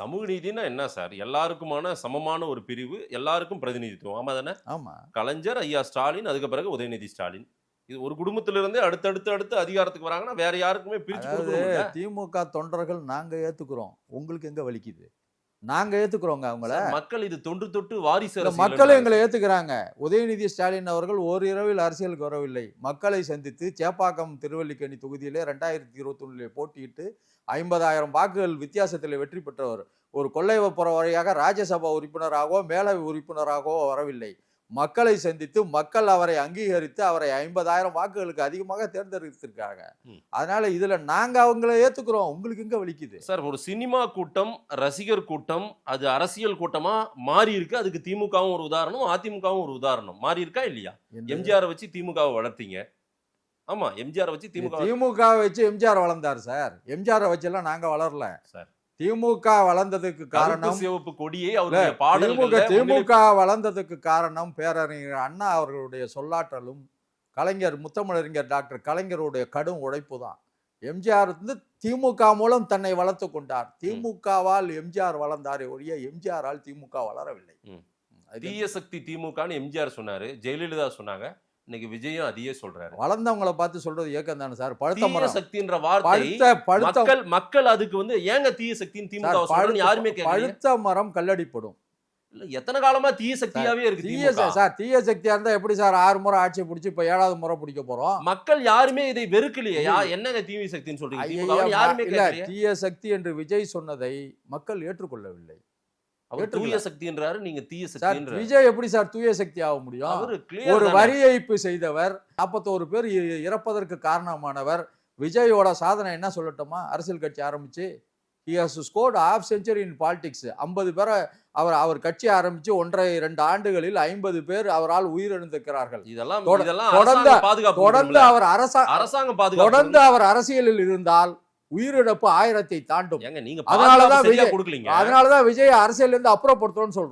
சமூக நீதினா என்ன சார்? எல்லாருக்குமான சமமான ஒரு பிரிவு, எல்லாருக்கும் பிரதிநிதித்துவம். ஆமா தானே? ஆமா. கலைஞர், ஐயா ஸ்டாலின், அதுக்கு பிறகு உதயநிதி ஸ்டாலின். இது ஒரு குடும்பத்திலிருந்தே அடுத்து அதிகாரத்துக்கு வராங்கன்னா, வேற யாருக்குமே பிரிச்சு அதாவது குடுக்கணும்ல. திமுக தொண்டர்கள் நாங்க ஏத்துக்கிறோம். உங்களுக்கு எங்க வலிக்குது? நாங்க ஏத்துக்கிறோங்க அவங்கள. சார், மக்கள் இது தொன்று தொட்டு வாரிசு இந்த அரசியல் மக்களும் என்றாங்க எங்களை சார். ஏத்துக்கிறாங்க. உதயநிதி ஸ்டாலின் அவர்கள் ஓரிரவில் அரசியலுக்கு வரவில்லை. மக்களை சந்தித்து சேப்பாக்கம் திருவல்லிக்கேணி தொகுதியிலே 2021 போட்டியிட்டு 50,000 வாக்குகள் வித்தியாசத்தில் வெற்றி பெற்றவர். ஒரு கொள்ளைப்புற வழியாக ராஜ்யசபா உறுப்பினராகவோ மேலவை உறுப்பினராகவோ வரவில்லை. மக்களை சந்தித்து மக்கள் அவரை அங்கீகரித்து அவரை 50,000 வாக்குகளுக்கு அதிகமாக தேர்ந்தெடுத்திருக்காங்க. ம். அதனால இதுல நாங்க அவங்கள ஏத்துக்கிறோம். உங்களுக்கு எங்க வலிக்குது? சார், ஒரு சினிமா கூட்டம், ரசிகர் கூட்டம், அது அரசியல் கூட்டமா மாறி இருக்கு. அதுக்கு திமுகவும் ஒரு உதாரணம், அதிமுகவும் ஒரு உதாரணம். மாறி இருக்கா இல்லையா? எம்ஜிஆர் வச்சு திமுகவை வளர்த்தீங்க. ஆமா, எம்ஜிஆர் வச்சு திமுக திமுக வச்சு எம்ஜிஆர் வளர்ந்தார் சார். எம்ஜிஆர் வச்செல்லாம் நாங்க வளரல சார். திமுக வளர்ந்ததுக்கு காரணம் சிவப்பு கொடியை அவருடைய பாடல்கள்ல திமுக வளர்ந்ததுக்கு காரணம் பேரறிஞர் அண்ணா அவர்களுடைய சொல்லாற்றலும் கலைஞர் முத்தமிழறிஞர் டாக்டர் கலைஞருடைய கடும் உழைப்பு தான். எம்ஜிஆர் வந்து திமுக மூலம் தன்னை வளர்த்து கொண்டார். திமுகவால் எம்ஜிஆர் வளர்ந்தாரே ஒழிய எம்ஜிஆரால் திமுக வளரவில்லை. தீய சக்தி திமுகன்னு எம்ஜிஆர் சொன்னாரு, ஜெயலலிதா சொன்னாங்க. இன்னைக்கு விஜயும் அதையே சொல்றாரு. வளர்ந்தவங்களை பார்த்து சொல்றது ஏக்கம் தானே சார். தீய சக்தின்ற வார்த்தை மக்கள் அதுக்கு வந்து ஏங்க தீய சக்தின்னு திமுக சொல்றன்னு யாருமே கேட்கல. பழுத்த மரம் கல்லடிப்படும். இல்ல, எத்தனை காலமா தீய சக்தியாவே இருக்கு திமுக. சார் தீய சக்தியா இருந்தா எப்படி சார் 6 முறை ஆட்சி பிடிச்சி இப்ப 7வது முறை பிடிக்க போறோம்? மக்கள் யாருமே இதை வெறுக்கலையே. என்னங்க தீய சக்தின்னு சொல்றீங்க? திமுக யாருமே கேட்கல. தீய சக்தி என்று விஜய் சொன்னதை மக்கள் ஏற்றுக்கொள்ளவில்லை. அவர் தூய சக்தின்றாரு, நீங்க தீய சக்தின்றாரு. விஜய் எப்படி சார் தூய சக்தி ஆக முடியும்? ஒரு வரி ஏய்ப்பு செய்தவர், 41 பேர் இறப்பதற்கு காரணமானவர். விஜயோட சாதனை என்ன சொல்லட்டுமா? அரசியல் கட்சி ஆரம்பிச்சு he has scored half century in politics. 50 பேரை அவர் கட்சி ஆரம்பிச்சு 1.5-2 ஆண்டுகளில் 50 பேர் அவரால் உயிரிழந்திருக்கிறார்கள். தொடர்ந்து அவர் அரசியலில் இருந்தால் உயிரிழப்பு 1000-ஐ தாண்டும். அதனாலதான் விஜய் அரசியல் இருந்து அப்புறப்படுத்தணும்னு சொல்றோம்.